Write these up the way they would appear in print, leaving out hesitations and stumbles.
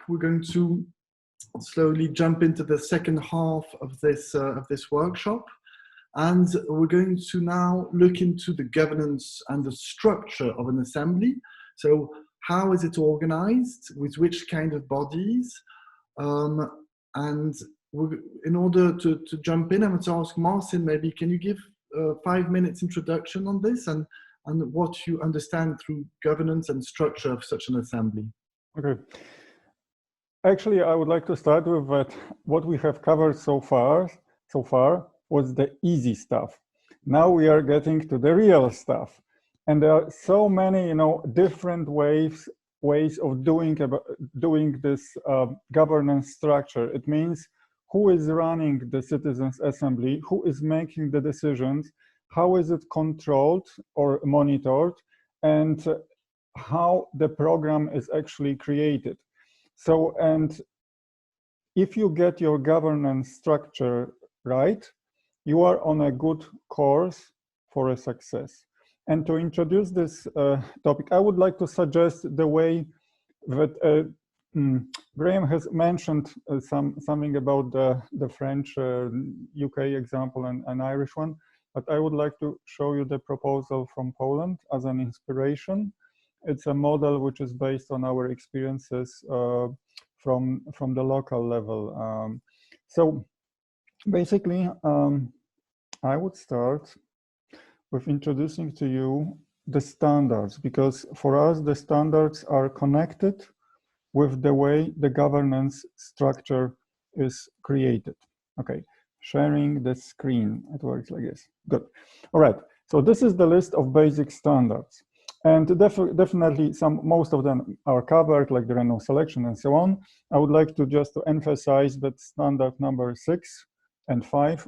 We're going to slowly jump into the second half of this workshop. And we're going to now look into the governance and the structure of an assembly. So how is it organized, with which kind of bodies? And in order to jump in, I'm going to ask Marcin, maybe can you give 5 minutes introduction on this and what you understand through governance and structure of such an assembly? Okay. Actually, I would like to start with that what we have covered so far was the easy stuff. Now we are getting to the real stuff. And there are so many, different ways of doing this governance structure. It means who is running the Citizens' Assembly, who is making the decisions, how is it controlled or monitored, and how the program is actually created. So, and if you get your governance structure right, you are on a good course for a success. And to introduce this topic, I would like to suggest the way that Graham has mentioned something about the French, UK example and Irish one, but I would like to show you the proposal from Poland as an inspiration. It's a model which is based on our experiences from the local level. So basically, I would start with introducing to you the standards, because for us the standards are connected with the way the governance structure is created. Okay, sharing the screen, it works like this. Good. All right, so this is the list of basic standards. And definitely most of them are covered, like the random selection and so on. I would like to just to emphasize that standard number 6 and 5,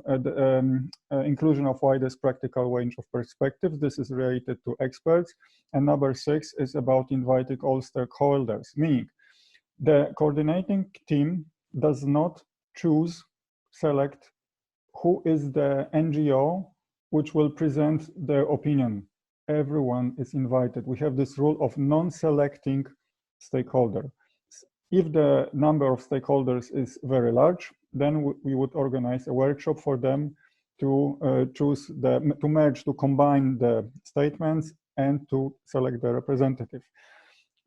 inclusion of widest practical range of perspectives. This is related to experts. And number 6 is about inviting all stakeholders, meaning the coordinating team does not select who is the NGO which will present their opinion. Everyone is invited. We have this rule of non-selecting stakeholder. If the number of stakeholders is very large, then we would organize a workshop for them to to combine the statements and to select the representative.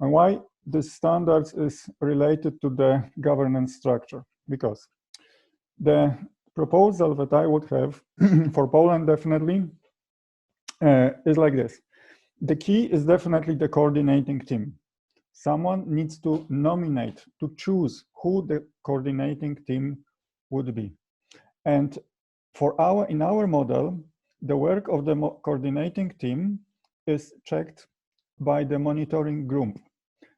And why this standards is related to the governance structure? Because the proposal that I would have for Poland definitely is like this. The key is definitely the coordinating team. Someone needs to nominate, to choose who the coordinating team would be. And in our model, the work of the coordinating team is checked by the monitoring group.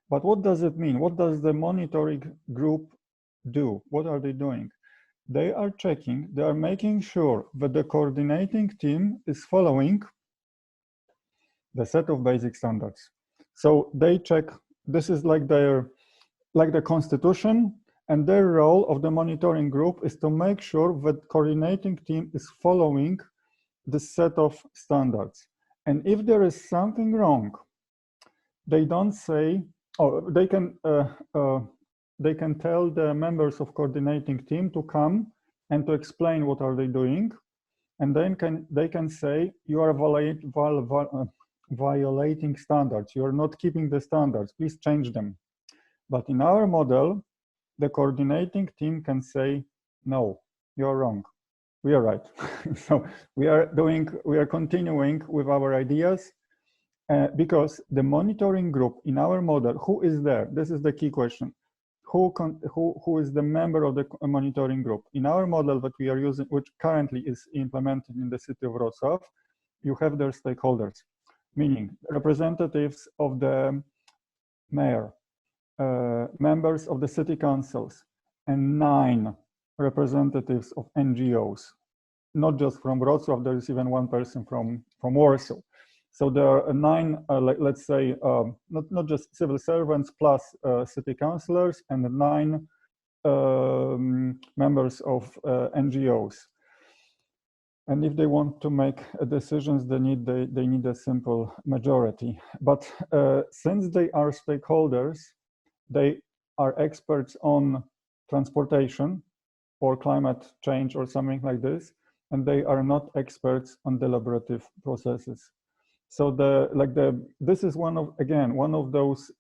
But what does it mean? What does the monitoring group do? What are they doing? They are checking, they are making sure that the coordinating team is following the set of basic standards. So they check, this is like the constitution, and their role of the monitoring group is to make sure that coordinating team is following the set of standards. And if there is something wrong, they don't say, or they can tell the members of coordinating team to come and to explain what are they doing, and then they can say you are violating standards, you are not keeping the standards, please change them. But in our model, the coordinating team can say, no, you're wrong, we are right. So we are continuing with our ideas because the monitoring group in our model, who is there? This is the key question. Who is the member of the monitoring group? In our model that we are using, which currently is implemented in the city of Wrocław, you have their stakeholders, meaning representatives of the mayor, members of the city councils, and 9 representatives of NGOs. Not just from Wrocław, there is even 1 person from Warsaw. So there are 9, let's say, not just civil servants plus city councillors and 9 members of NGOs. And if they want to make decisions, they need a simple majority. But since they are stakeholders, they are experts on transportation or climate change or something like this, and they are not experts on deliberative processes. So this is one of those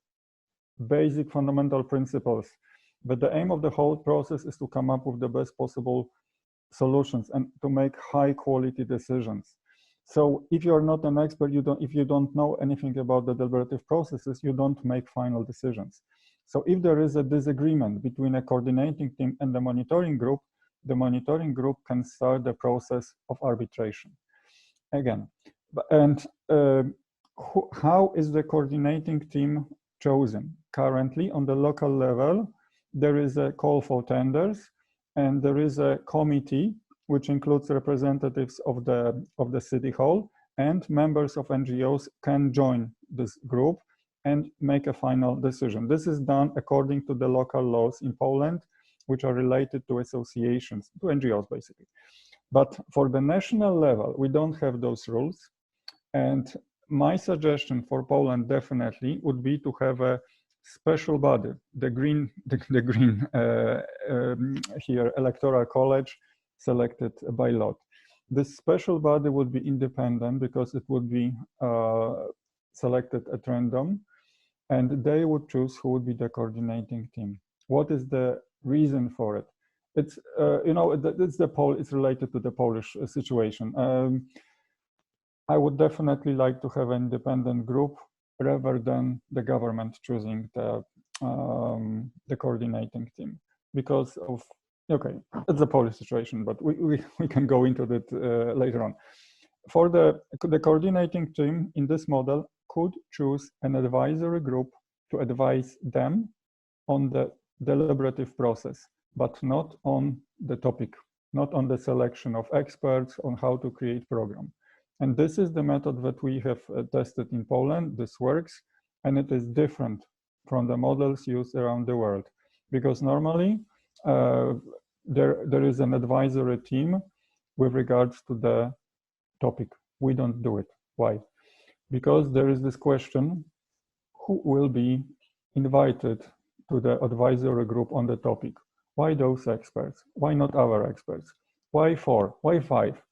basic fundamental principles. But the aim of the whole process is to come up with the best possible solutions and to make high quality decisions. So if you're not an expert, if you don't know anything about the deliberative processes, you don't make final decisions. So if there is a disagreement between a coordinating team and the monitoring group can start the process of arbitration. Again, and how is the coordinating team chosen? Currently, on the local level, there is a call for tenders, and there is a committee which includes representatives of the city hall, and members of NGOs can join this group and make a final decision. This is done according to the local laws in Poland, which are related to associations, to NGOs basically. But for the national level, we don't have those rules. And my suggestion for Poland definitely would be to have a special body, the green here, electoral college selected by lot. This special body would be independent because it would be selected at random, and they would choose who would be the coordinating team. What is the reason for it? It's it's related to the Polish situation. I would definitely like to have an independent group rather than the government choosing the coordinating team, because of, okay, it's a Polish situation, but we can go into that later on. For the coordinating team in this model could choose an advisory group to advise them on the deliberative process, but not on the topic, not on the selection of experts on how to create program. And this is the method that we have tested in Poland. This works, and it is different from the models used around the world, because normally there is an advisory team with regards to the topic. We don't do it. Why? Because there is this question, who will be invited to the advisory group on the topic? Why those experts? Why not our experts? Why 4? Why 5?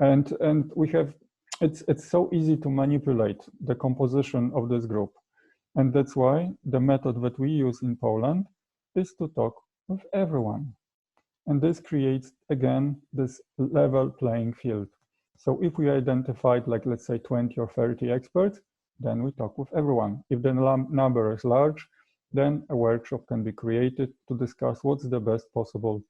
And we have, it's so easy to manipulate the composition of this group. And that's why the method that we use in Poland is to talk with everyone. And this creates, again, this level playing field. So if we identified, like, let's say 20 or 30 experts, then we talk with everyone. If the number is large, then a workshop can be created to discuss what's the best possible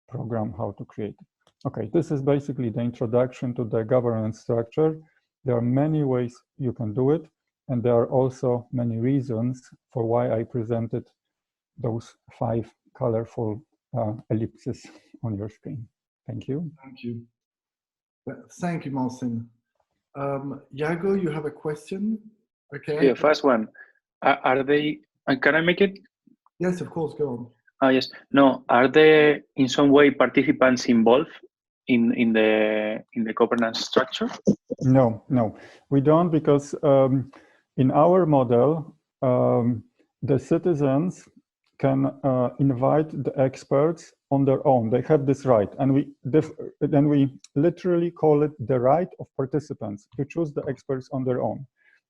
program, how to create it. Okay, this is basically the introduction to the governance structure. There are many ways you can do it, and there are also many reasons for why I presented those 5 colorful ellipses on your screen. Thank you. Thank you. Thank you, Marcin. Iago, you have a question? Okay. Yeah, first one. Are they, can I make it? Yes, of course, go on. Yes. No, are there in some way participants involved in the governance structure? No, we don't, because in our model, the citizens can invite the experts on their own. They have this right, and we literally call it the right of participants to choose the experts on their own.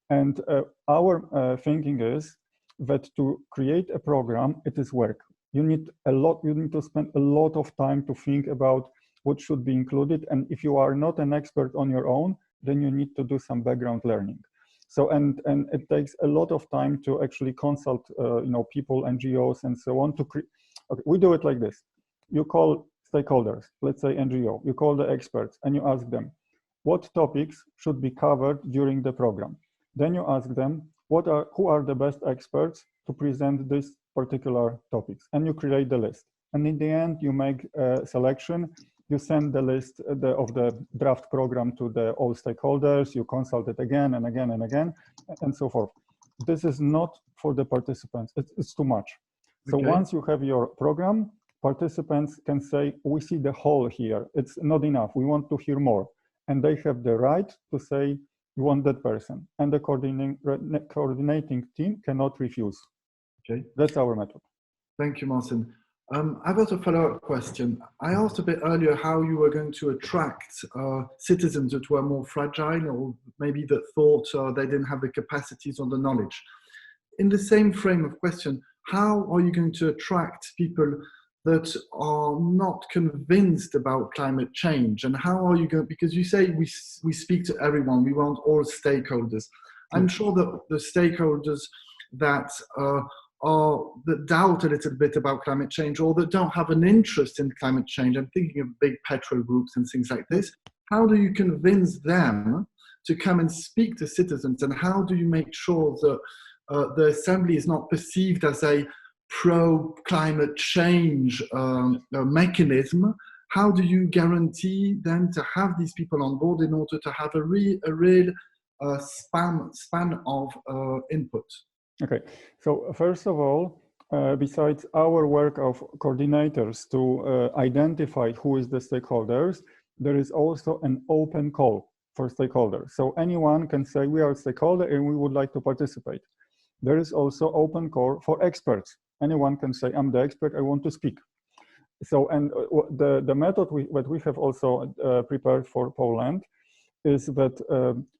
And our thinking is that to create a program, it is work. You need to spend a lot of time to think about what should be included. And if you are not an expert on your own, then you need to do some background learning. So, and it takes a lot of time to actually consult, people, NGOs, and so on to create. Okay, we do it like this. You call stakeholders, let's say NGO, you call the experts and you ask them, what topics should be covered during the program? Then you ask them, who are the best experts to present these particular topics? And you create the list. And in the end, you make a selection. You send the list of the draft program to all stakeholders. You consult it again and again and again, and so forth. This is not for the participants. It's too much. So once you have your program, participants can say, we see the whole here. It's not enough. We want to hear more. And they have the right to say, you want that person. And the coordinating team cannot refuse. Okay, that's our method. Thank you, Marcin. I've got a follow-up question. I asked a bit earlier how you were going to attract citizens that were more fragile, or maybe that thought they didn't have the capacities or the knowledge. In the same frame of question, how are you going to attract people that are not convinced about climate change? And how are you going, because you say we speak to everyone, we want all stakeholders. I'm sure that the stakeholders that that doubt a little bit about climate change, or that don't have an interest in climate change, I'm thinking of big petrol groups and things like this, how do you convince them to come and speak to citizens? And how do you make sure that the Assembly is not perceived as a pro-climate change mechanism? How do you guarantee then to have these people on board in order to have a real span of input? Okay, so first of all, besides our work of coordinators to identify who is the stakeholders, there is also an open call for stakeholders. So anyone can say, we are a stakeholder and we would like to participate. There is also open call for experts. Anyone can say, I'm the expert, I want to speak. So, and the method that we have also prepared for Poland is that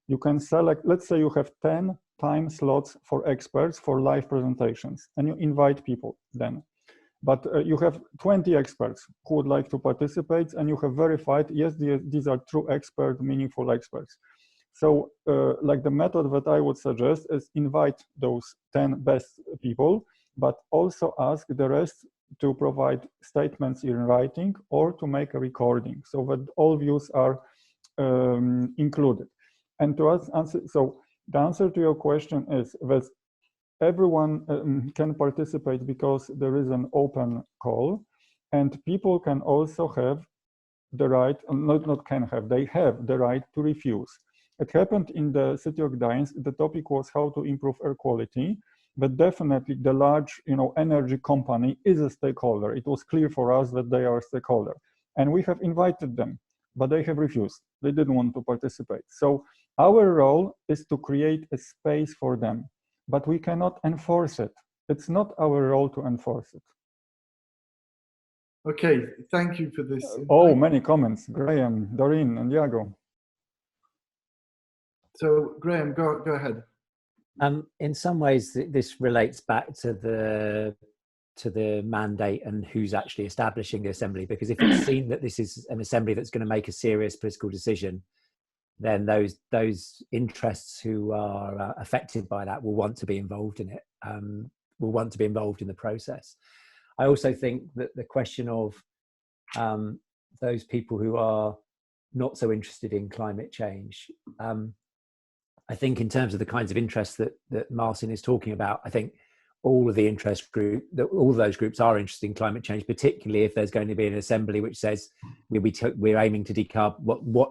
you can select, let's say you have 10 time slots for experts for live presentations, and you invite people then. But you have 20 experts who would like to participate, and you have verified, yes, these are true experts, meaningful experts. So like the method that I would suggest is invite those 10 best people, but also ask the rest to provide statements in writing or to make a recording so that all views are included. And to answer, so the answer to your question is that everyone can participate because there is an open call, and people can also have the right, not can have, they have the right to refuse. It happened in the city of Gdańsk. The topic was how to improve air quality, but definitely the large, energy company is a stakeholder. It was clear for us that they are a stakeholder, and we have invited them, but they have refused. They didn't want to participate. So our role is to create a space for them, but we cannot enforce it. It's not our role to enforce it. Okay, thank you for this. Oh, many comments. Graham, Doreen, and Iago. So Graham, go ahead. In some ways, this relates back to the mandate and who's actually establishing the assembly, because if it's seen that this is an assembly that's going to make a serious political decision, then those interests who are affected by that will want to be involved in it, will want to be involved in the process. I also think that the question of those people who are not so interested in climate change, I think in terms of the kinds of interests that Marcin is talking about, I think all of the all of those groups are interested in climate change, particularly if there's going to be an assembly which says we're aiming to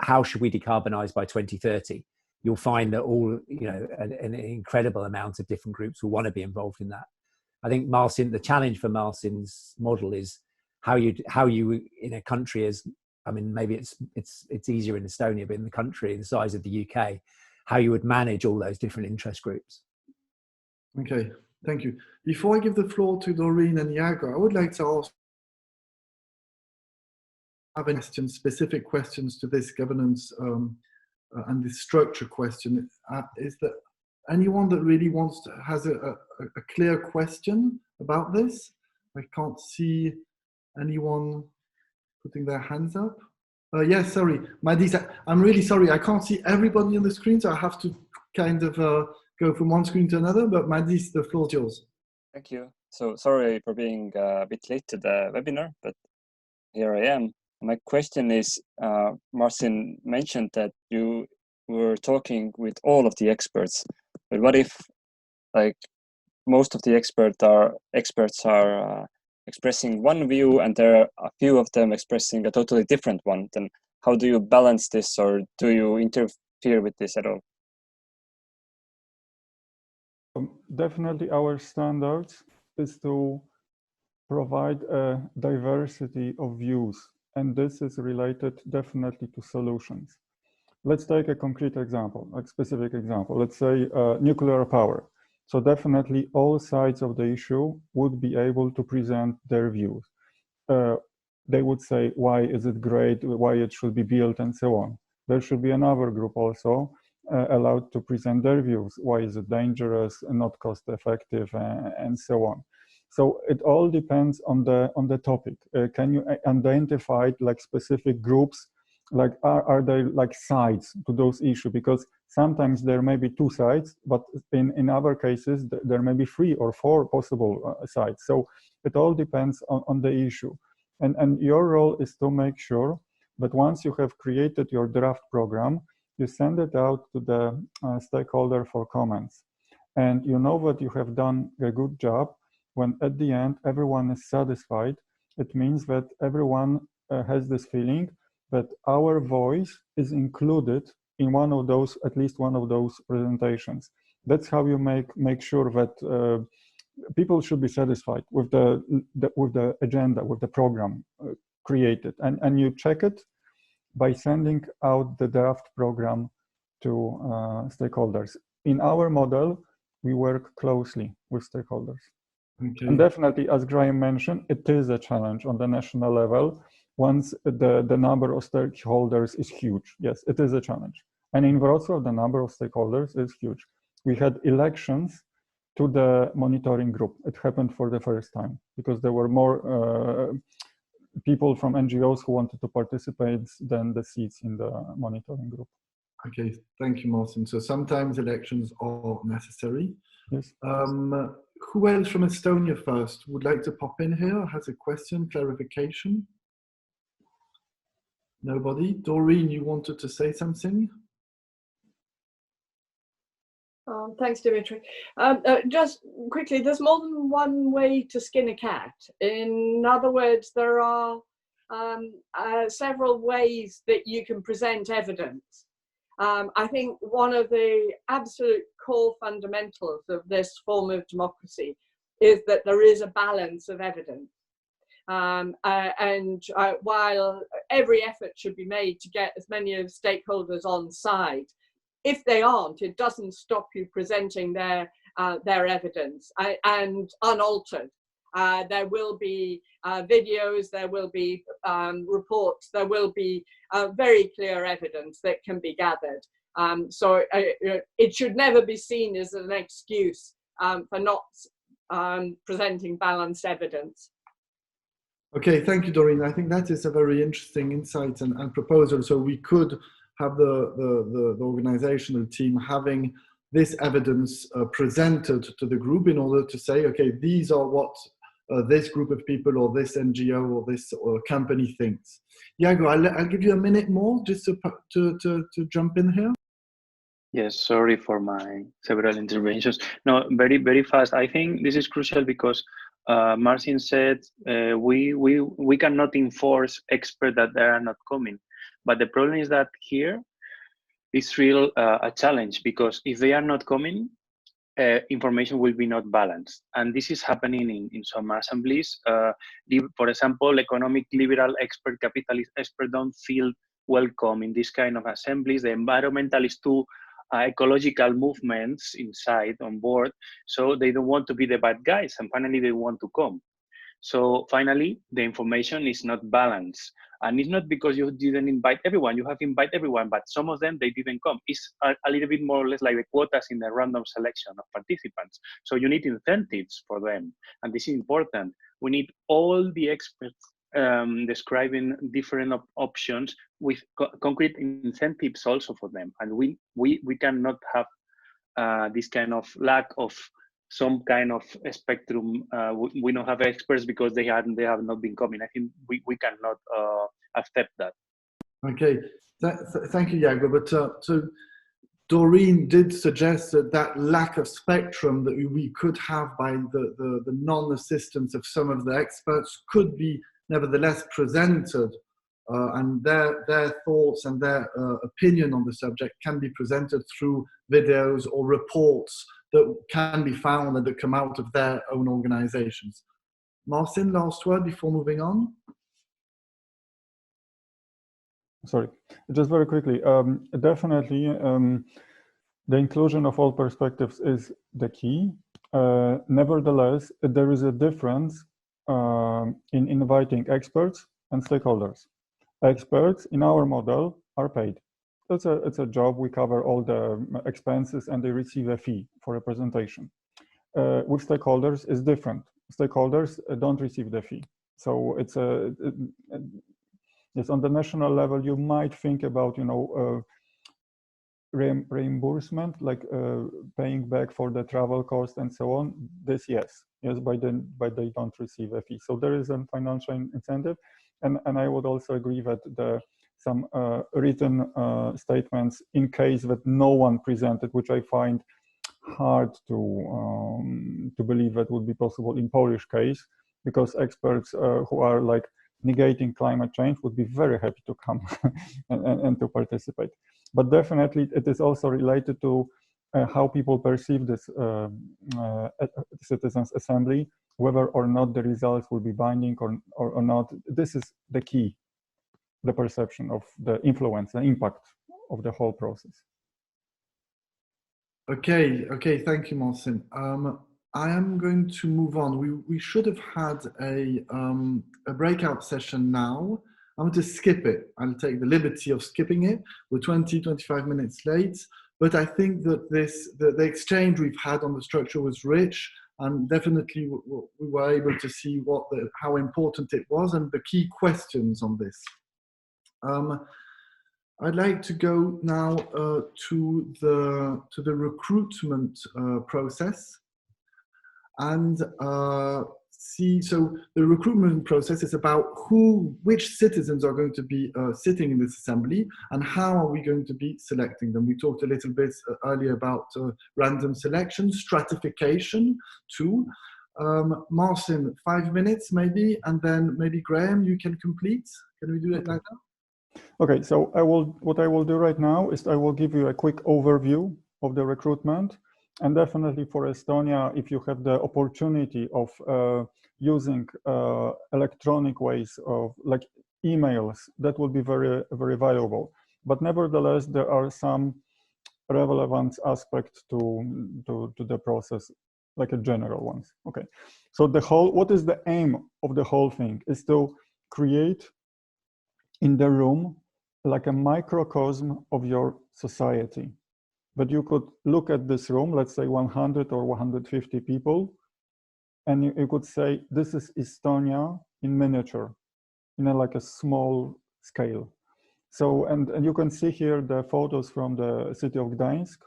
how should we decarbonize by 2030? You'll find that an incredible amount of different groups will want to be involved in that. I think Marcin, the challenge for Marcin's model is how you in a country maybe it's easier in Estonia, but in the country the size of the UK, how you would manage all those different interest groups. Okay, thank you. Before I give the floor to Doreen and Iago, I would like to ask specific questions to this governance and this structure question. Is there anyone that really has a clear question about this? I can't see anyone putting their hands up. Yes, sorry, Madis, I'm really sorry. I can't see everybody on the screen, so I have to kind of go from one screen to another, but Madis, the floor is yours. Thank you. So sorry for being a bit late to the webinar, but here I am. My question is, Marcin mentioned that you were talking with all of the experts, but what if most of the experts are expressing one view and there are a few of them expressing a totally different one? Then how do you balance this, or do you interfere with this at all? Definitely our standards is to provide a diversity of views, and this is related definitely to solutions. Let's take a concrete example, a specific example. Let's say nuclear power. So definitely all sides of the issue would be able to present their views. They would say, why is it great, why it should be built, and so on. There should be another group also allowed to present their views. Why is it dangerous and not cost effective, and so on. So it all depends on the topic. Can you identify like specific groups? Like are there like sides to those issues? Because sometimes there may be two sides, but in other cases there may be 3 or 4 possible sides. So it all depends on the issue. And your role is to make sure that once you have created your draft program, you send it out to the stakeholder for comments. And you know that you have done a good job when at the end everyone is satisfied. It means that everyone has this feeling that our voice is included in one of those, at least one of those presentations. That's how you make sure that people should be satisfied with the agenda, with the program created, and you check it by sending out the draft program to stakeholders. In our model, we work closely with stakeholders. Okay. And definitely, as Graham mentioned, it is a challenge on the national level once the number of stakeholders is huge. Yes, it is a challenge. And in Wrocław, the number of stakeholders is huge. We had elections to the monitoring group. It happened for the first time because there were more people from NGOs who wanted to participate than the seats in the monitoring group. Okay, thank you, Marcin. So sometimes elections are necessary. Yes. Who else from Estonia first would like to pop in here? Has a question, clarification? Nobody? Doreen, you wanted to say something? Thanks, Dimitri. Just quickly, there's more than one way to skin a cat. In other words, there are several ways that you can present evidence. I think one of the absolute core fundamentals of this form of democracy is that there is a balance of evidence. While every effort should be made to get as many of stakeholders on side, if they aren't, it doesn't stop you presenting their evidence and unaltered. There will be videos, there will be reports, there will be very clear evidence that can be gathered. So it should never be seen as an excuse for not presenting balanced evidence. Okay, thank you, Doreen. I think that is a very interesting insight and proposal. So we could have the organizational team having this evidence presented to the group in order to say, okay, these are what this group of people or this NGO or this company thinks. Iago, I'll give you a minute more just to jump in here. Yes, sorry for my several interventions. No, very, very fast. I think this is crucial because Marcin said we cannot enforce experts that they are not coming. But the problem is that here it's real a challenge because if they are not coming, information will be not balanced. And this is happening in some assemblies. For example, economic liberal expert, capitalist expert don't feel welcome in this kind of assemblies. The environmentalist too, ecological movements inside on board, so they don't want to be the bad guys, and finally they want to come. So finally, the information is not balanced. And it's not because you didn't invite everyone, you have invited everyone, but some of them, they didn't come. It's a little bit more or less like the quotas in the random selection of participants. So you need incentives for them. And this is important. We need all the experts describing different options with concrete incentives also for them. And we cannot have this kind of lack of some kind of spectrum. We don't have experts because they have not been coming. I think we cannot accept that. Okay, thank you, Iago. But so Doreen did suggest that lack of spectrum that we could have by the non-assistance of some of the experts could be nevertheless presented, and their thoughts and their opinion on the subject can be presented through videos or reports that can be found and that come out of their own organizations. Marcin, last word before moving on. Sorry, just very quickly. Definitely, The inclusion of all perspectives is the key. Nevertheless, there is a difference in inviting experts and stakeholders. Experts in our model are paid. It's a job. We cover all the expenses and they receive a fee for a presentation. With stakeholders, it's different. Stakeholders don't receive the fee. So it's yes, on the national level, you might think about, you know, reimbursement, like paying back for the travel cost and so on. This, yes, but they don't receive a fee. So there is a financial incentive, and I would also agree that some written statements in case that no one presented, which I find hard to believe that would be possible in Polish case, because experts who are like negating climate change would be very happy to come and to participate. But definitely it is also related to how people perceive this citizens' assembly, whether or not the results will be binding or not. This is the key, the perception of the influence, the impact of the whole process. Okay, thank you, Marcin. I am going to move on. We should have had a breakout session now. I'm going to skip it. I'll take the liberty of skipping it. We're 25 minutes late, but I think that the exchange we've had on the structure was rich, and definitely we were able to see how important it was and the key questions on this. I'd like to go now to the recruitment process, and see. So the recruitment process is about which citizens are going to be sitting in this assembly, and how are we going to be selecting them. We talked a little bit earlier about random selection, stratification too. Marcin, 5 minutes maybe, and then maybe Graham, you can complete. Can we do it like that? Okay, so what I will do right now is I will give you a quick overview of the recruitment. And definitely for Estonia, if you have the opportunity of using electronic ways of like emails, that will be very, very valuable. But nevertheless, there are some relevant aspects to the process, like a general ones. Okay, so what is the aim of the whole thing is to create in the room like a microcosm of your society. But you could look at this room, let's say 100 or 150 people, and you could say, this is Estonia in miniature, like a small scale. So, and you can see here the photos from the city of Gdańsk,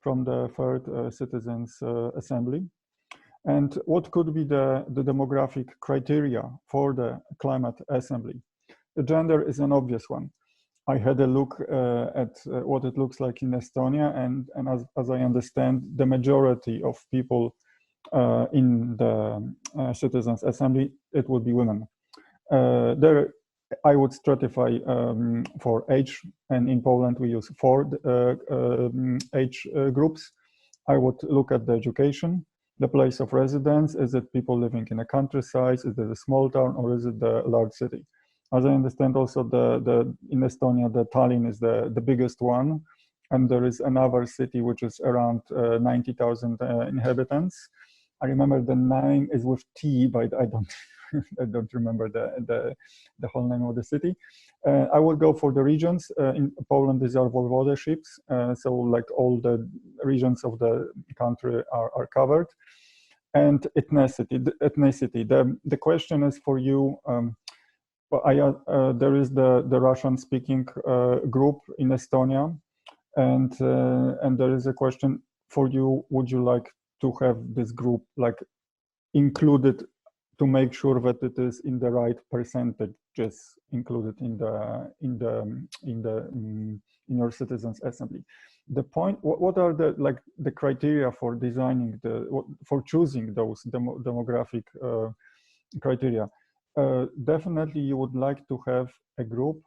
from the third Citizens Assembly. And what could be the demographic criteria for the climate assembly? The gender is an obvious one. I had a look at what it looks like in Estonia, and as I understand, the majority of people in the Citizens' Assembly, it would be women. There, I would stratify for age, and in Poland we use 4 age groups. I would look at the education, the place of residence. Is it people living in a countryside? Is it a small town, or is it the large city? As I understand, also in Estonia, the Tallinn is the biggest one, and there is another city which is around 90,000 inhabitants. I remember the name is with T, but I don't remember the whole name of the city. I will go for the regions. In Poland, these are voivodeships, so like all the regions of the country are covered. And ethnicity. The question is for you. There is the Russian-speaking group in Estonia, and there is a question for you: would you like to have this group like included to make sure that it is in the right percentages included in your Citizens' Assembly? The point: what are the criteria for designing for choosing those demographic criteria? Definitely you would like to have a group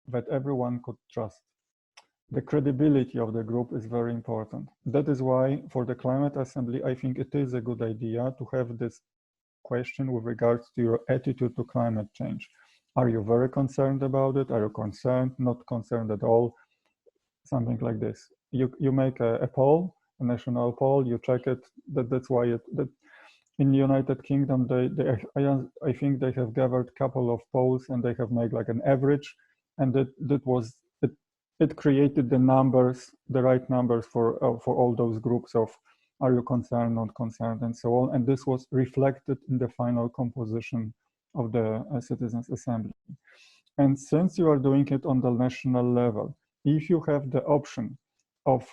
that everyone could trust. The credibility of the group is very important. That is why for the Climate Assembly, I think it is a good idea to have this question with regards to your attitude to climate change. Are you very concerned about it? Are you concerned, not concerned at all? Something like this. you make a poll, a national poll, you check it. That's why that in the United Kingdom, I think they have gathered a couple of polls and they have made like an average, and it created the numbers, the right numbers for all those groups of are you concerned, not concerned, and so on. And this was reflected in the final composition of the Citizens' Assembly. And since you are doing it on the national level, if you have the option of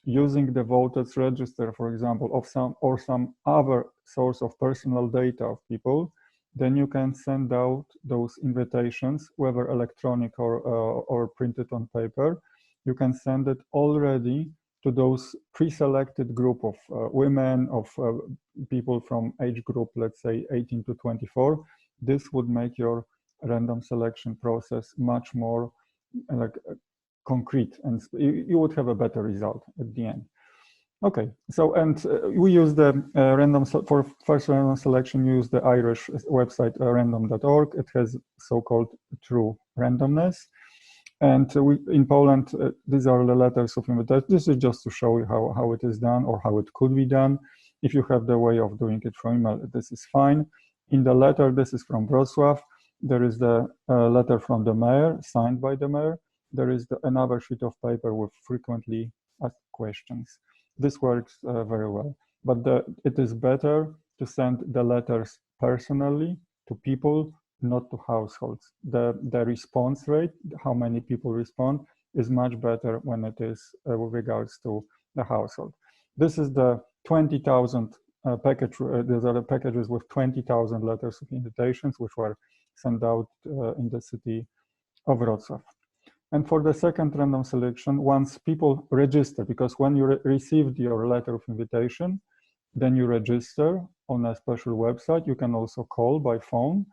using the voters register, for example, of some other source of personal data of people, then you can send out those invitations, whether electronic or printed on paper. You can send it already to those pre-selected group of women, of people from age group, let's say 18 to 24. This would make your random selection process much more concrete, and you would have a better result at the end. Okay, so we use the for first random selection, use the Irish website random.org. It has so-called true randomness. And in Poland, these are the letters of invitation. This is just to show you how it is done or how it could be done. If you have the way of doing it from email, this is fine. In the letter, this is from Wrocław. There is the letter from the mayor, signed by the mayor. There is another sheet of paper with frequently asked questions. This works very well. But it is better to send the letters personally to people, not to households. The response rate, how many people respond, is much better when it is with regards to the household. This is the 20,000 package. These are the packages with 20,000 letters of invitations, which were sent out in the city of Wrocław. And for the second random selection, once people register, because when you received your letter of invitation, then you register on a special website. You can also call by phone,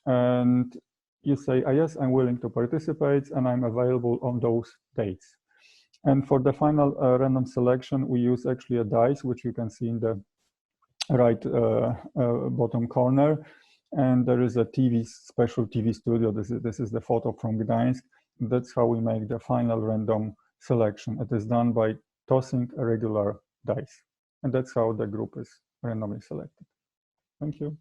and you say, yes, I'm willing to participate and I'm available on those dates. And for the final random selection, we use actually a dice, which you can see in the right bottom corner. And there is a special TV studio. This is the photo from Gdańsk. That's how we make the final random selection. It is done by tossing a regular dice. And that's how the group is randomly selected. Thank you.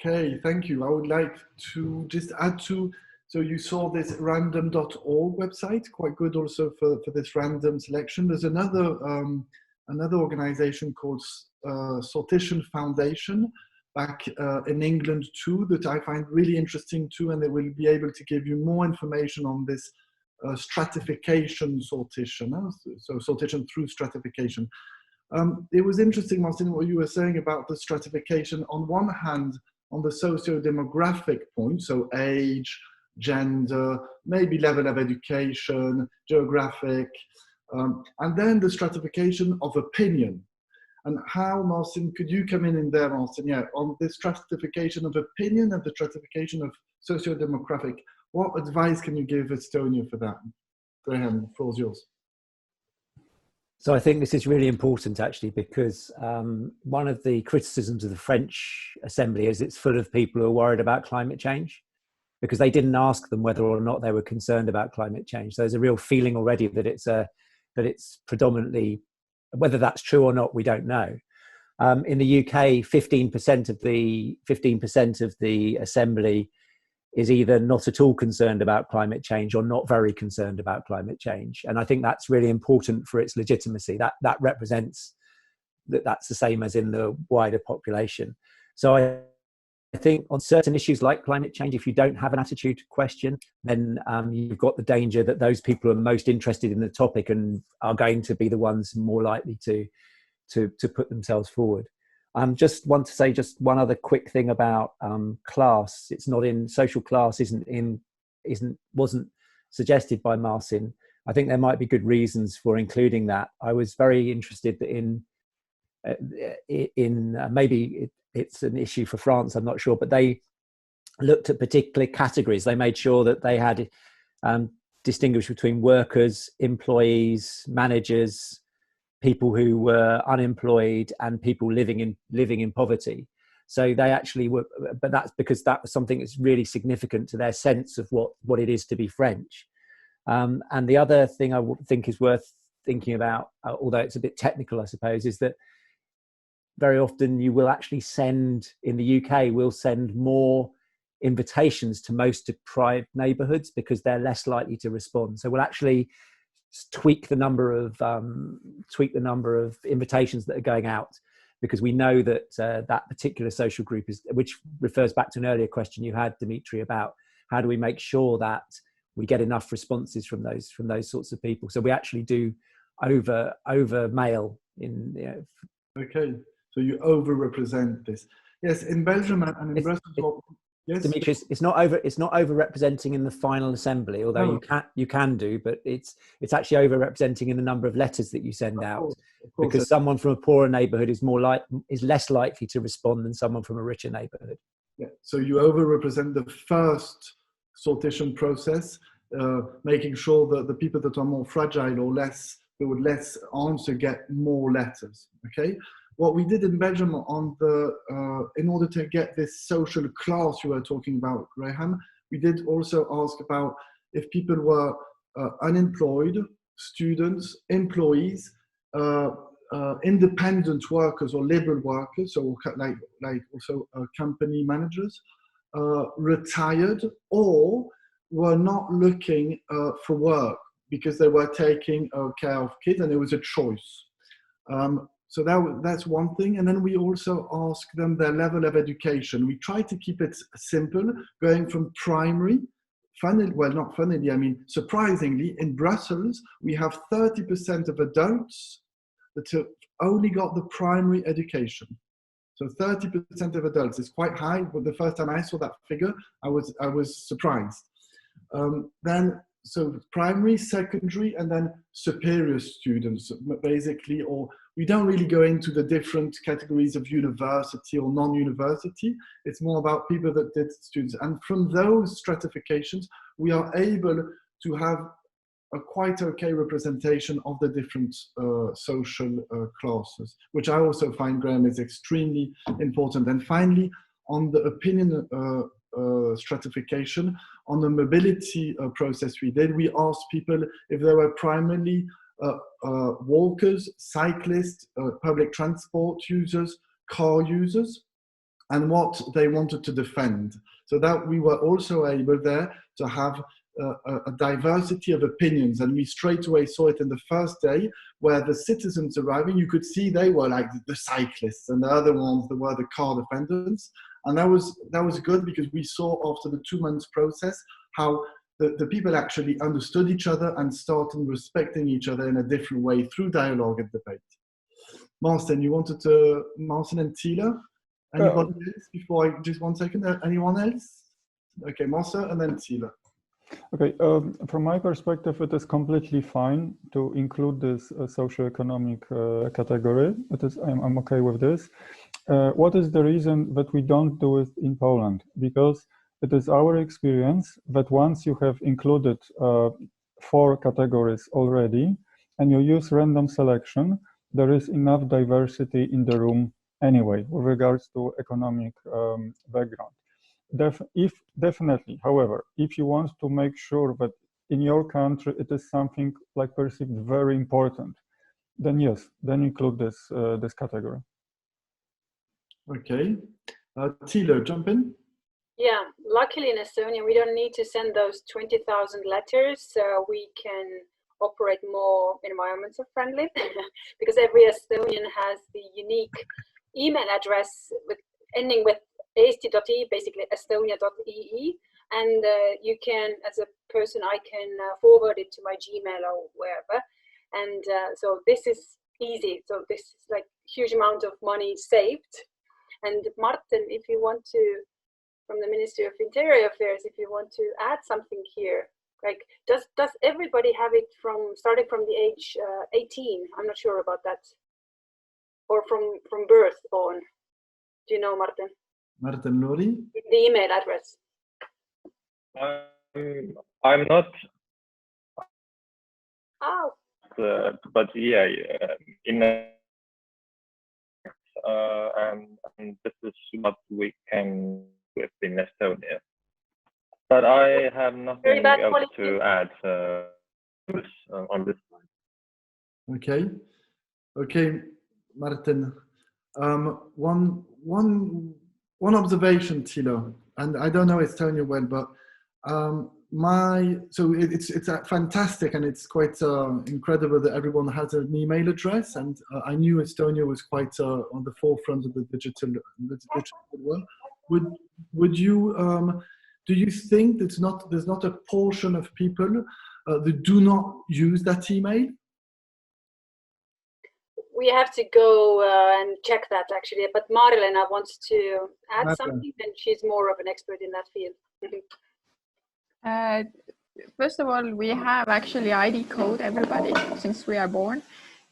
Okay, thank you. I would like to just add to, so you saw this random.org website, quite good also for this random selection. There's another organization called Sortition Foundation back in England too, that I find really interesting too, and they will be able to give you more information on this stratification sortition, so sortition through stratification. It was interesting, Marcin, what you were saying about the stratification. On one hand, on the socio-demographic point, so age, gender, maybe level of education, geographic, and then the stratification of opinion. And how, Marcin, could you come in there, Marcin, yeah, on this stratification of opinion and the stratification of socio-demographic, what advice can you give Estonia for that? Go ahead, the floor is yours. So I think this is really important, actually, because one of the criticisms of the French Assembly is it's full of people who are worried about climate change, because they didn't ask them whether or not they were concerned about climate change. So there's a real feeling already that it's predominantly, whether that's true or not, we don't know. In the UK, 15% of the Assembly is either not at all concerned about climate change or not very concerned about climate change. And I think that's really important for its legitimacy. That represents that's the same as in the wider population. So I think on certain issues like climate change, if you don't have an attitude to question, then you've got the danger that those people who are most interested in the topic and are going to be the ones more likely to put themselves forward. Just want to say just one other quick thing about class. It's not in social class. Wasn't suggested by Marcin. I think there might be good reasons for including that. I was very interested in maybe it's an issue for France. I'm not sure, but they looked at particular categories. They made sure that they had distinguished between workers, employees, managers, people who were unemployed, and people living in poverty. So they actually were, but that's because that was something that's really significant to their sense of what it is to be French. And the other thing I think is worth thinking about, although it's a bit technical, I suppose, is that very often you will actually send, in the UK, we'll send more invitations to most deprived neighbourhoods because they're less likely to respond. So we'll actually tweak the number of invitations that are going out, because we know that that particular social group is, which refers back to an earlier question you had, Dimitri, about how do we make sure that we get enough responses from those sorts of people. So we actually do over mail in. Okay, so you overrepresent this. Yes, in Belgium and in Brussels. Yes, Dimitri, it's not over-representing in the final assembly, although you can do, but it's actually over-representing in the number of letters that you send out, because someone from a poorer neighbourhood is less likely to respond than someone from a richer neighbourhood. Yeah, so you over-represent the first sortation process, making sure that the people that are more fragile or with less answer get more letters. Okay. What we did in Belgium in order to get this social class you were talking about, Graham, we did also ask about if people were unemployed, students, employees, independent workers or liberal workers, so like also company managers, retired, or were not looking for work because they were taking care of kids and it was a choice. So that's one thing. And then we also ask them their level of education. We try to keep it simple, going from primary. Surprisingly, in Brussels, we have 30% of adults that have only got the primary education. So 30% of adults is quite high, but the first time I saw that figure, I was surprised. So primary, secondary, and then superior students, basically, or we don't really go into the different categories of university or non-university. It's more about people that did students. And from those stratifications, we are able to have a quite okay representation of the different social classes, which I also find, Graham, is extremely important. And finally, on the opinion stratification, on the mobility process we asked people if they were primarily walkers, cyclists, public transport users, car users, and what they wanted to defend. So that we were also able there to have a diversity of opinions, and we straight away saw it in the first day where the citizens arriving, you could see they were like the cyclists, and the other ones that were the car defendants. And that was good, because we saw after the 2 months process how the people actually understood each other and started respecting each other in a different way through dialogue and debate. Marcin, Marcin and Tila? Anyone else before just 1 second? Anyone else? Okay, Marcin and then Tila. Okay, from my perspective, it is completely fine to include this socioeconomic category. I'm okay with this. What is the reason that we don't do it in Poland? Because it is our experience that once you have included 4 categories already and you use random selection, there is enough diversity in the room anyway with regards to economic background. Definitely, however, if you want to make sure that in your country it is something like perceived very important, then yes, then include this category. Okay, Tilo, jump in. Yeah, luckily in Estonia we don't need to send those 20,000 letters, so we can operate more environmental friendly because every Estonian has the unique email address ending with eesti.ee, basically estonia.ee, and you can, as a person, I can forward it to my Gmail or wherever, and so this is easy. So this is like huge amount of money saved. And Martin, if you want to, from the Ministry of Interior Affairs, if you want to add something here, like does everybody have it starting from the age 18? I'm not sure about that, or from birth on. Do you know, Martin? Martin Lori? The email address. I'm not. Oh. But yeah, and this is what we can with in Estonia. But I have nothing else to add. on this slide. Okay. Okay, Martin. One observation, Tilo, and I don't know Estonia well, but it's fantastic, and it's quite incredible that everyone has an email address, and I knew Estonia was quite on the forefront of the digital world. Would you do you think there's not a portion of people that do not use that email? We have to go and check that actually, but Marilena wants to add something, and she's more of an expert in that field. First of all, we have actually ID code, everybody, since we are born.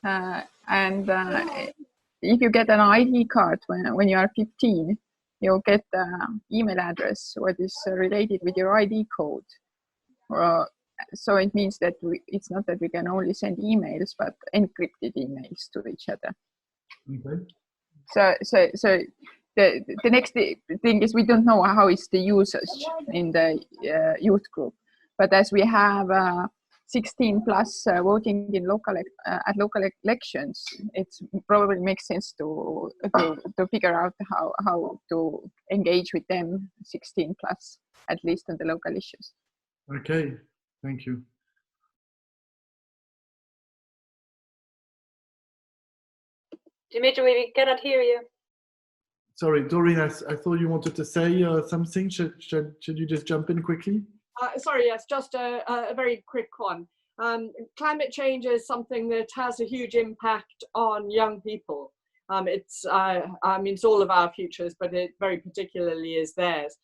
And if you get an ID card when you are 15, you'll get the email address what is related with your ID code. So it means that it's not that we can only send emails, but encrypted emails to each other. Okay. So the next thing is we don't know how is the usage in the youth group, but as we have 16 plus voting in at local elections, it probably makes sense to figure out how to engage with them 16 plus, at least on the local issues. Okay, thank you. Dimitri, we cannot hear you. Sorry, Doreen, I thought you wanted to say something. Should you just jump in quickly? Sorry, yes, just a very quick one. Climate change is something that has a huge impact on young people. It's all of our futures, but it very particularly is theirs.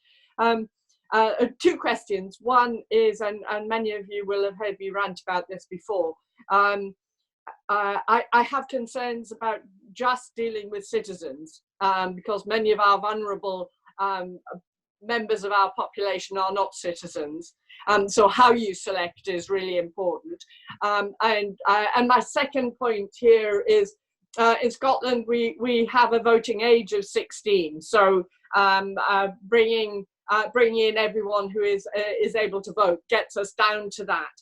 Two questions. One is, and many of you will have heard me rant about this before, I have concerns about just dealing with citizens because many of our vulnerable members of our population are not citizens. So how you select is really important. And my second point here is in Scotland, we have a voting age of 16. So bringing in everyone who is able to vote gets us down to that.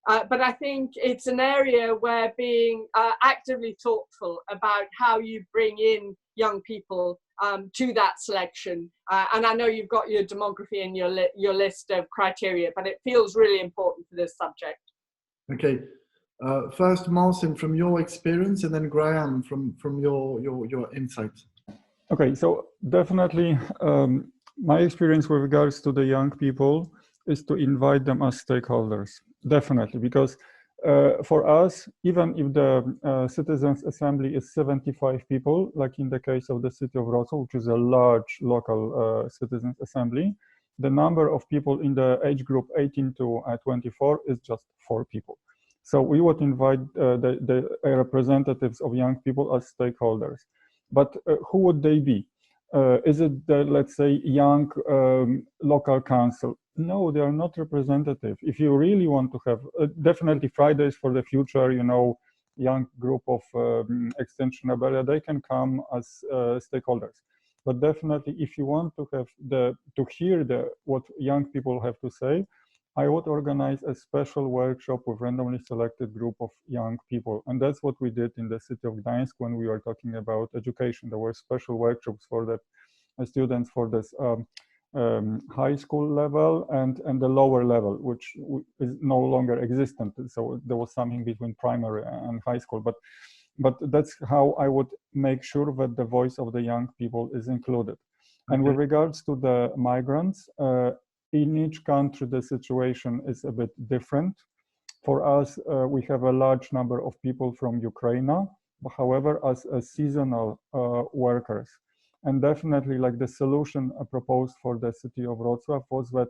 But I think it's an area where being actively thoughtful about how you bring in young people to that selection. And I know you've got your demography and your list of criteria, but it feels really important for this subject. Okay. First, Marcin, from your experience, and then Graham from your insight. Okay, so definitely my experience with regards to the young people is to invite them as stakeholders, definitely, because for us, even if the Citizens Assembly is 75 people, like in the case of the city of Wrocław, which is a large local Citizens Assembly, the number of people in the age group 18 to 24 is just 4 people. So we would invite the representatives of young people as stakeholders. But who would they be? Is it the, let's say, young local council? No, they are not representative. If you really want to have, definitely Fridays for the Future, you know, young group of Extension Rebellia, they can come as stakeholders. But definitely, if you want to have to hear what young people have to say, I would organize a special workshop with randomly selected group of young people. And that's what we did in the city of Gdańsk when we were talking about education. There were special workshops for the students for this high school level and the lower level, which is no longer existent. So there was something between primary and high school. But that's how I would make sure that the voice of the young people is included. Okay. And with regards to the migrants, in each country, the situation is a bit different. For us, we have a large number of people from Ukraine, however, as seasonal workers. And definitely, like the solution proposed for the city of Wrocław was that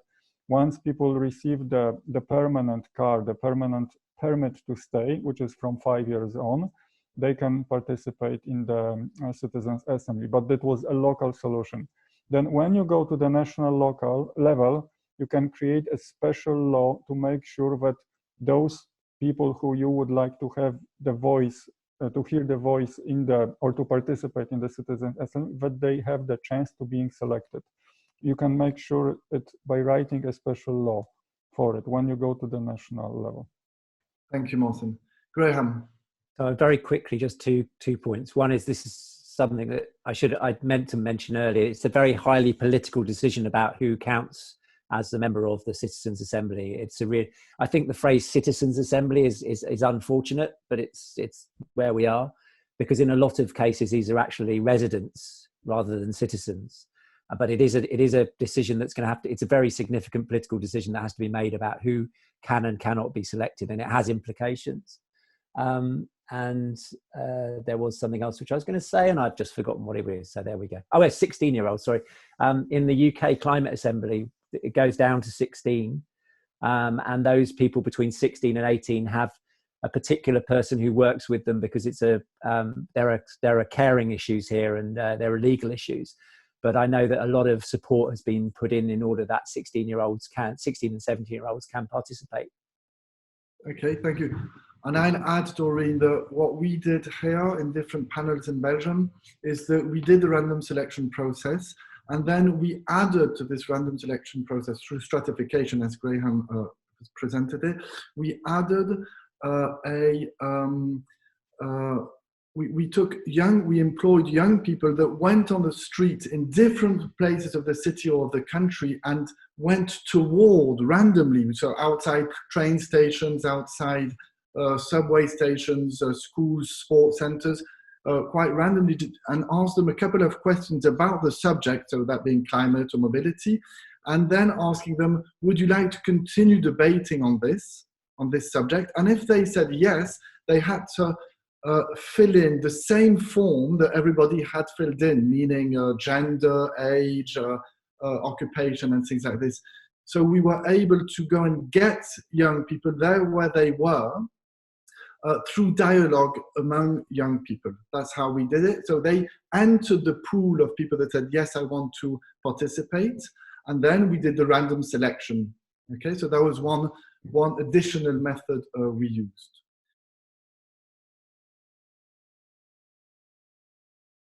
once people receive the permanent card, the permanent permit to stay, which is from 5 years on, they can participate in the Citizens Assembly. But that was a local solution. Then when you go to the national local level, you can create a special law to make sure that those people who you would like to have the voice, to hear the voice in or to participate in the Citizens Assembly, that they have the chance to being selected. You can make sure it by writing a special law for it when you go to the national level. Thank you, Marcin. Graham. So very quickly, just two points. One is this is something that I'd meant to mention earlier. It's a very highly political decision about who counts as the member of the Citizens' Assembly. It's a real. I think the phrase Citizens' Assembly is unfortunate, but it's where we are, because in a lot of cases these are actually residents rather than citizens. But it is a decision that's going to have to. It's a very significant political decision that has to be made about who can and cannot be selected, and it has implications. There was something else which I was going to say, and I've just forgotten what it was. So there we go. Oh, it's 16-year-olds. Sorry. In the UK Climate Assembly, it goes down to 16, and those people between 16 and 18 have a particular person who works with them, because it's there are caring issues here, and there are legal issues. But I know that a lot of support has been put in order that 16 and 17-year-olds can participate. Okay, thank you. And I'll add, Doreen, that what we did here in different panels in Belgium is that we did the random selection process, and then we added to this random selection process through stratification, as Graham presented it. We added we employed young people that went on the street in different places of the city or of the country and went toward randomly, so outside train stations, outside subway stations, schools, sports centers, quite randomly, and asked them a couple of questions about the subject, so that being climate or mobility, and then asking them, would you like to continue debating on this subject? And if they said yes, they had to fill in the same form that everybody had filled in, meaning gender, age, occupation, and things like this. So we were able to go and get young people there where they were through dialogue among young people. That's how we did it. So they entered the pool of people that said, yes, I want to participate. And then we did the random selection. Okay, so that was one additional method we used.